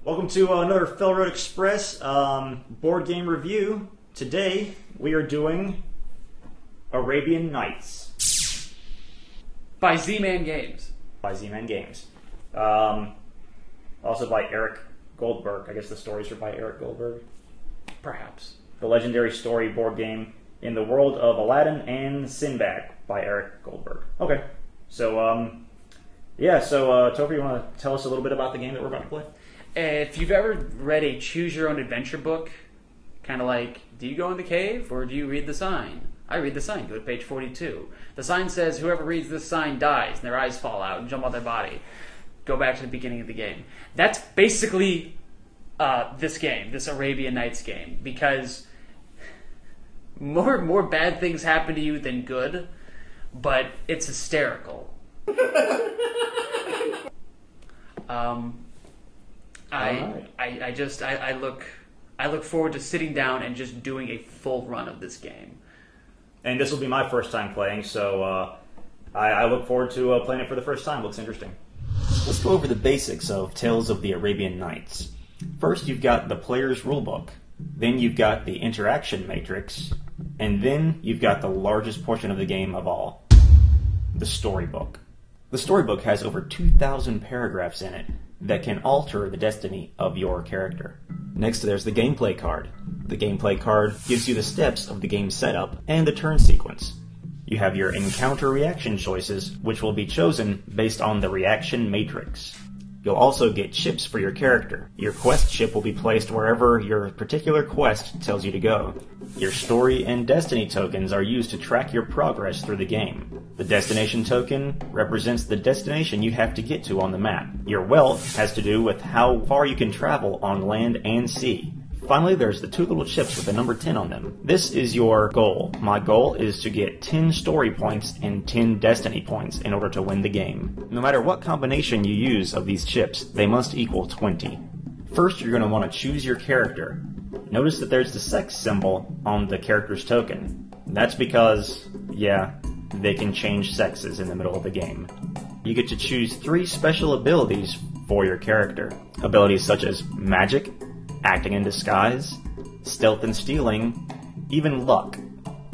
Welcome to another Failroadexpress board game review. Today we are doing Arabian Nights by Z-Man Games. Also by Eric Goldberg. I guess the stories are by Eric Goldberg. Perhaps. The legendary story board game in the world of Aladin and Sindbad by Eric Goldberg. Okay, so Topher, you want to tell us a little bit about the game that we're about to play? If you've ever read a choose-your-own-adventure book, kind of like, do you go in the cave or do you read the sign? I read the sign. Go to page 42. The sign says whoever reads this sign dies, and their eyes fall out and jump out their body. Go back to the beginning of the game. That's basically this game, this Arabian Nights game, because more bad things happen to you than good, but it's hysterical. I look forward to sitting down and just doing a full run of this game. And this will be my first time playing, so I look forward to playing it for the first time. Looks interesting. Let's go over the basics of Tales of the Arabian Nights. First, you've got the player's rulebook. Then you've got the interaction matrix. And then you've got the largest portion of the game of all, the storybook. The storybook has over 2,000 paragraphs in it that can alter the destiny of your character. Next, there's the gameplay card. The gameplay card gives you the steps of the game setup and the turn sequence. You have your encounter reaction choices, which will be chosen based on the reaction matrix. You'll also get chips for your character. Your quest chip will be placed wherever your particular quest tells you to go. Your story and destiny tokens are used to track your progress through the game. The destination token represents the destination you have to get to on the map. Your wealth has to do with how far you can travel on land and sea. Finally, there's the two little chips with the number 10 on them. This is your goal. My goal is to get 10 story points and 10 destiny points in order to win the game. No matter what combination you use of these chips, they must equal 20. First, you're going to want to choose your character. Notice that there's the sex symbol on the character's token. That's because, they can change sexes in the middle of the game. You get to choose 3 special abilities for your character. Abilities such as magic, acting in disguise, stealth and stealing, even luck.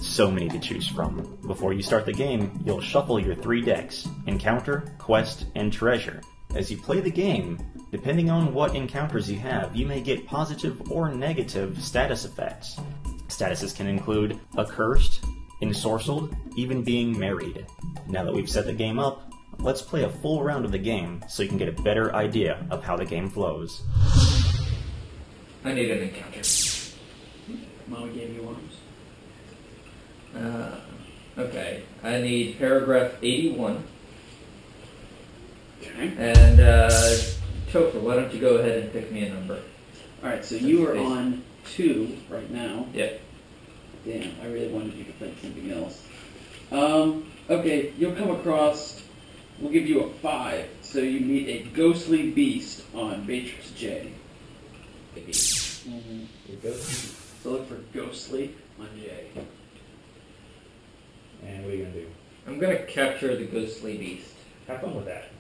So many to choose from. Before you start the game, you'll shuffle your 3 decks: encounter, quest, and treasure. As you play the game, depending on what encounters you have, you may get positive or negative status effects. Statuses can include accursed, ensorcelled, even being married. Now that we've set the game up, let's play a full round of the game so you can get a better idea of how the game flows. I need an encounter. Mama gave you arms. Okay. I need paragraph 81. Okay. And, Topher, why don't you go ahead and pick me a number? Alright, so you are on 2 right now. Yep. Damn, I really wanted you to think something else. Okay, you'll come across, we'll give you a 5, so you meet a ghostly beast on Matrix J. So look for ghostly on J. And what are you going to do? I'm going to capture the ghostly beast. Have fun with that.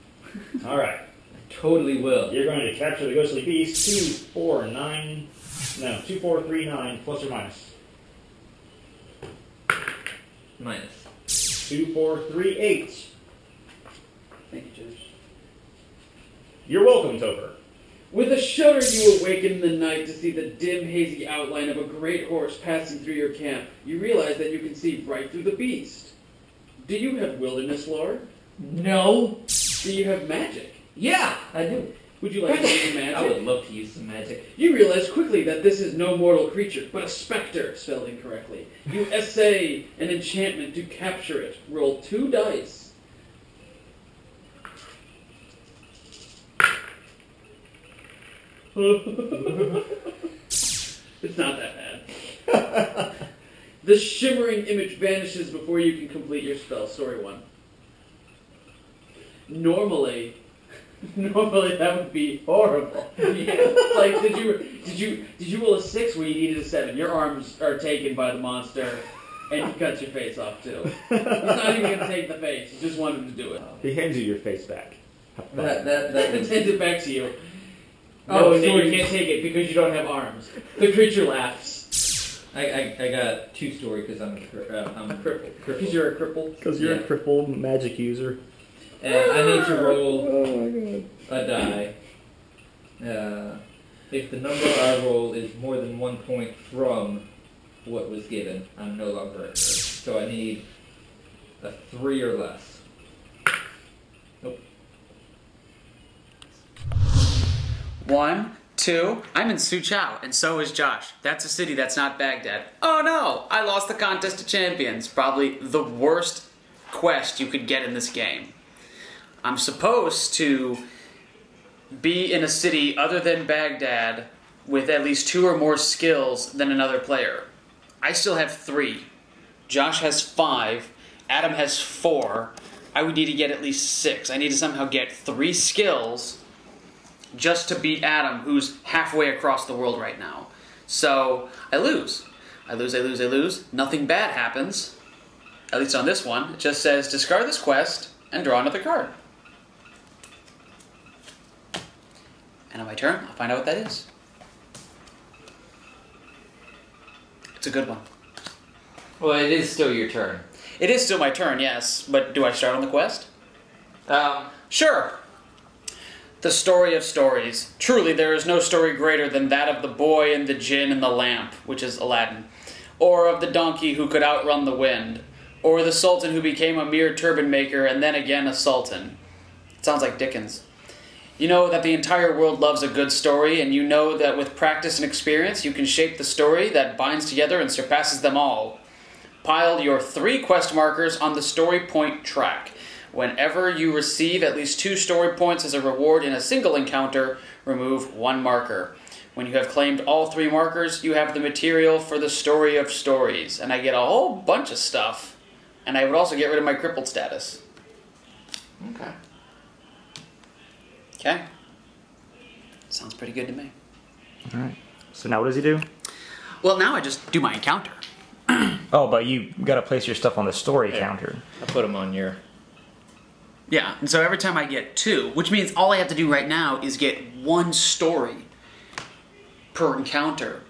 Alright. I totally will. You're going to capture the ghostly beast. 2439 plus or minus. Minus. 2438. Thank you, Judge. You're welcome, Topher. With a shudder you awaken in the night to see the dim, hazy outline of a great horse passing through your camp. You realize that you can see right through the beast. Do you have wilderness lore? No. Do you have magic? Yeah, I do. Would you like to use magic? I would love to use some magic. You realize quickly that this is no mortal creature, but a specter, spelled incorrectly. You essay an enchantment to capture it. Roll 2 dice. It's not that bad. The shimmering image vanishes before you can complete your spell. Story 1. Normally that would be horrible. Yeah. Like, did you roll a 6 where you needed a 7? Your arms are taken by the monster, and he cuts your face off too. He's not even going to take the face. He just wanted to do it. He hands you your face back. That Sends it back to you. No, Oh, you stories. can't take it because you don't have arms. The creature laughs. I got 2 story because I'm a crippled. Because you're a cripple. Because you're a crippled magic user. And I need to roll Oh my god. a die. If the number I roll is more than 1 point from what was given, I'm no longer at risk. So I need a 3 or less. Nope. 1, 2. I'm in Suchow, and so is Josh. That's a city that's not Baghdad. Oh no! I lost the contest of champions. Probably the worst quest you could get in this game. I'm supposed to be in a city other than Baghdad with at least 2 or more skills than another player. I still have 3. Josh has 5. Adam has 4. I would need to get at least 6. I need to somehow get 3 skills just to beat Adam, who's halfway across the world right now. So, I lose. I lose. Nothing bad happens. At least on this one. It just says, discard this quest and draw another card. And on my turn, I'll find out what that is. It's a good one. Well, it is still your turn. It is still my turn, yes. But do I start on the quest? Sure. The story of stories. Truly, there is no story greater than that of the boy and the djinn and the lamp, which is Aladin. Or of the donkey who could outrun the wind. Or the sultan who became a mere turban maker and then again a sultan. It sounds like Dickens. You know that the entire world loves a good story, and you know that with practice and experience you can shape the story that binds together and surpasses them all. Pile your 3 quest markers on the story point track. Whenever you receive at least 2 story points as a reward in a single encounter, remove 1 marker. When you have claimed all 3 markers, you have the material for the story of stories. And I get a whole bunch of stuff. And I would also get rid of my crippled status. Okay. Okay. Sounds pretty good to me. Alright. So now what does he do? Well, now I just do my encounter. Oh, but you gotta place your stuff on the story counter. I put them on your... Yeah, and so every time I get 2, which means all I have to do right now is get 1 story per encounter,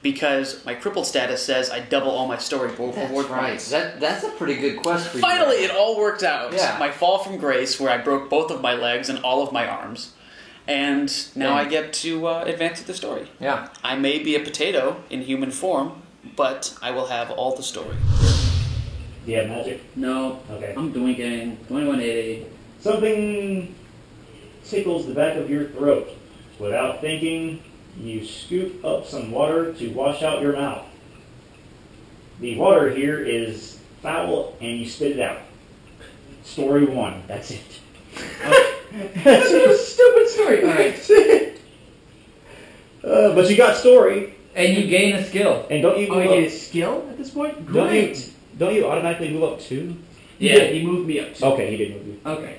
because my crippled status says I double all my story reward points. That's a pretty good quest for you. Finally, it all worked out. Yeah. My fall from grace, where I broke both of my legs and all of my arms, and now I get to advance with the story. Yeah. I may be a potato in human form, but I will have all the story. Do you have magic? No. Okay. I'm dwinking. 2180. Something tickles the back of your throat. Without thinking, you scoop up some water to wash out your mouth. The water here is foul and you spit it out. Story 1. That's it. That's a stupid story. Alright. But you got story. And you gain a skill. And don't you Oh, move I get a up? skill at this point? Don't Great. you automatically move up 2? Yeah, he moved me up. Okay, he did move you. Okay.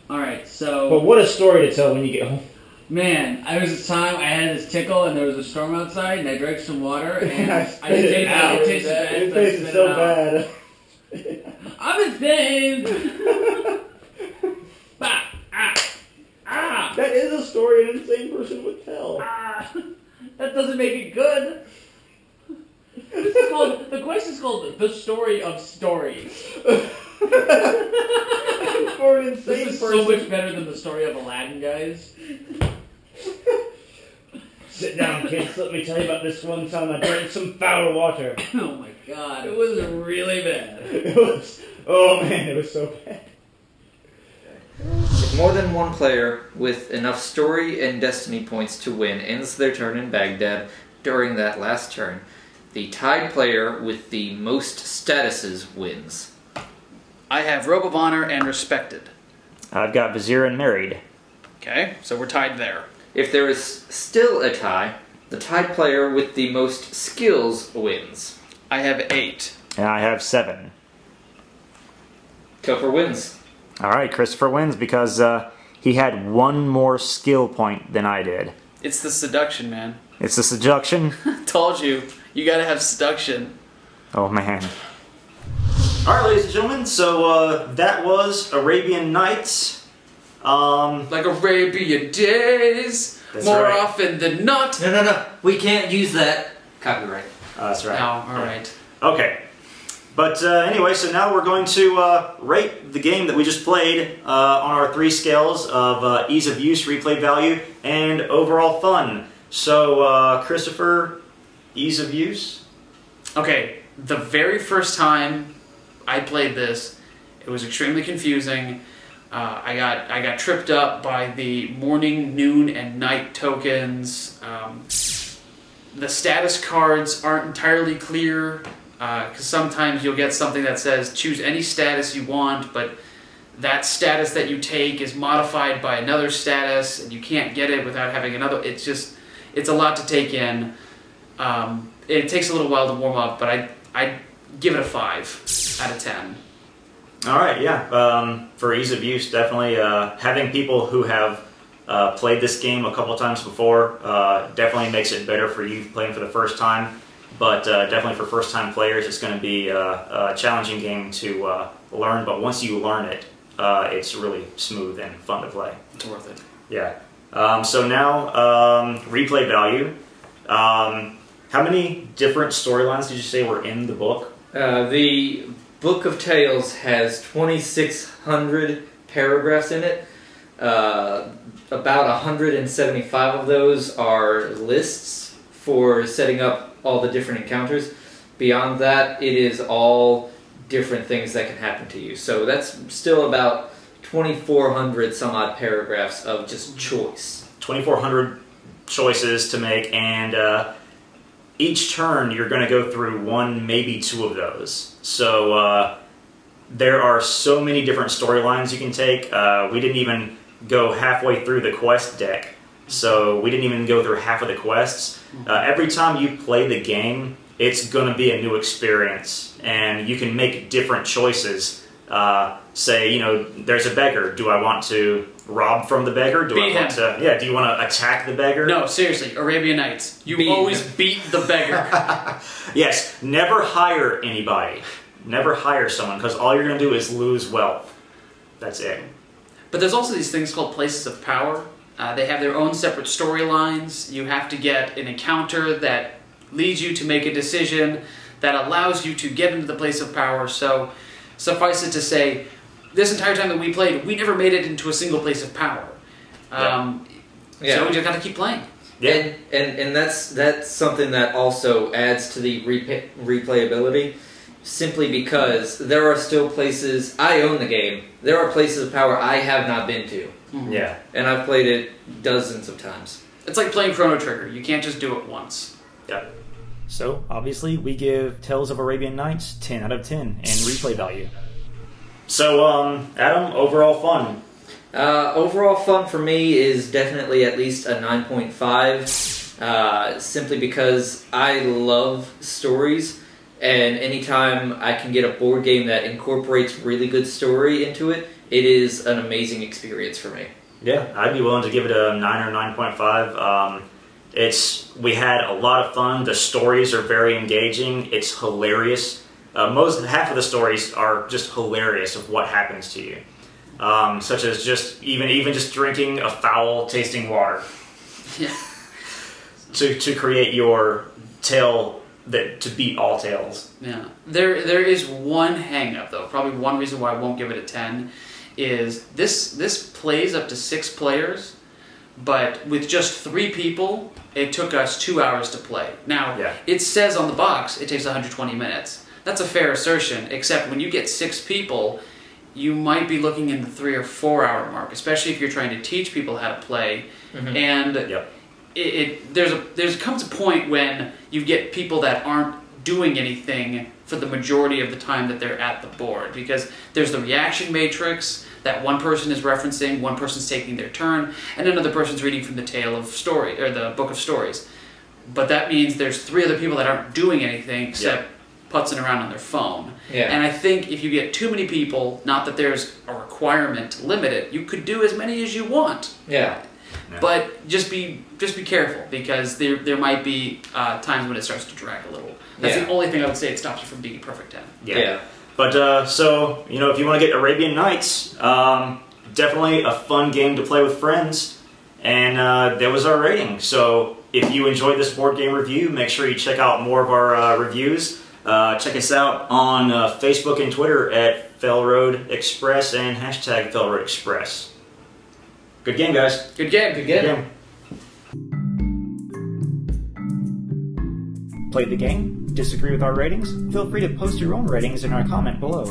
Alright, so... But what a story to tell when you get home. Man, there was this time I had this tickle and there was a storm outside and I drank some water and I I spit it out. it tasted bad. It so I tasted spit so it out. bad. I'm in pain! Bah! Ah! Ah! That is a story an insane person would tell. Ah! That doesn't make it good. This is called, the quest is called The Story of Stories. For an insane This is person. so much better than the story of Aladdin, guys. Sit down, kids. Let me tell you about this one time I drank some foul water. Oh my god, it was really bad. It was. Oh man, it was so bad. If more than 1 player with enough story and destiny points to win ends their turn in Baghdad during that last turn, the tied player with the most statuses wins. I have Robe of Honor and Respected. I've got Vizier and Married. Okay, so we're tied there. If there is still a tie, the tied player with the most skills wins. I have 8. And I have 7. Topher wins. Alright, Christopher wins because he had 1 more skill point than I did. It's the seduction, man. It's the seduction. Told you. You gotta have seduction. Oh man. Alright, ladies and gentlemen, so that was Arabian Nights. Like Arabian Days, That's more right. often than not. No. We can't use that. Copyright. That's right. No, alright. Okay. But anyway, so now we're going to rate the game that we just played on our 3 scales of ease of use, replay value, and overall fun. So, Christopher, ease of use? Okay, the very first time I played this, it was extremely confusing. I got tripped up by the morning, noon, and night tokens. The status cards aren't entirely clear, because sometimes you'll get something that says choose any status you want, but that status that you take is modified by another status, and you can't get it without having another. It's a lot to take in. It takes a little while to warm up, but I'd give it a 5 out of 10. All right, yeah. For ease of use, definitely having people who have played this game a couple times before definitely makes it better for you playing for the first time. But definitely for first-time players, it's going to be a challenging game to learn. But once you learn it, it's really smooth and fun to play. It's worth it. Yeah. So now, replay value. How many different storylines did you say were in the book? The Book of Tales has 2,600 paragraphs in it. About 175 of those are lists for setting up all the different encounters. Beyond that, it is all different things that can happen to you. So that's still about 2,400 some odd paragraphs of just choice. 2,400 choices to make, and each turn you're going to go through 1, maybe 2 of those. So there are so many different storylines you can take. We didn't even go halfway through the quest deck, so we didn't even go through half of the quests. Every time you play the game, it's going to be a new experience, and you can make different choices. Say, there's a beggar. Do I want to rob from the beggar? Do Beat I want to? Yeah. Do you want to attack the beggar? No, seriously, Arabian Nights. You Beat always him. beat the beggar. Yes. Never hire anybody. Never hire someone, because all you're going to do is lose wealth. That's it. But there's also these things called places of power. They have their own separate storylines. You have to get an encounter that leads you to make a decision that allows you to get into the place of power. So, suffice it to say, this entire time that we played, we never made it into a single place of power. So we just got to keep playing. Yeah. And that's something that also adds to the replayability. Simply because there are still places, I own the game, there are places of power I have not been to. Mm-hmm. Yeah. And I've played it dozens of times. It's like playing Chrono Trigger. You can't just do it once. Yeah. So, obviously, we give Tales of Arabian Nights 10 out of 10 in replay value. So, Adam, overall fun. Overall fun for me is definitely at least a 9.5, simply because I love stories, and anytime I can get a board game that incorporates really good story into it, it is an amazing experience for me. Yeah, I'd be willing to give it a 9 or 9.5. We had a lot of fun. The stories are very engaging. It's hilarious. Half of the stories are just hilarious of what happens to you, such as just even just drinking a foul tasting water. Yeah. To create your tale to beat all tales. Yeah. There is one hang-up, though. Probably one reason why I won't give it a 10 is this plays up to 6 players, but with just 3 people, it took us 2 hours to play. Now, It says on the box it takes 120 minutes. That's a fair assertion, except when you get 6 people, you might be looking in the 3 or 4 hour mark, especially if you're trying to teach people how to play. Mm-hmm. And there comes a point when you get people that aren't doing anything for the majority of the time that they're at the board, because there's the reaction matrix that one person is referencing, one person's taking their turn, and another person's reading from the tale of story or the book of stories. But that means there's 3 other people that aren't doing anything except putzing around on their phone. Yeah. And I think if you get too many people, not that there's a requirement to limit it, you could do as many as you want. Yeah. But just be careful, because there might be times when it starts to drag a little. That's the only thing I would say it stops you from being a perfect 10. Yeah. But so if you want to get Arabian Nights, definitely a fun game to play with friends. And that was our rating. So if you enjoyed this board game review, make sure you check out more of our reviews. Check us out on Facebook and Twitter at Failroadexpress and hashtag Failroadexpress. Good game, guys. Good game. Good game. Played the game? Disagree with our ratings? Feel free to post your own ratings in our comment below.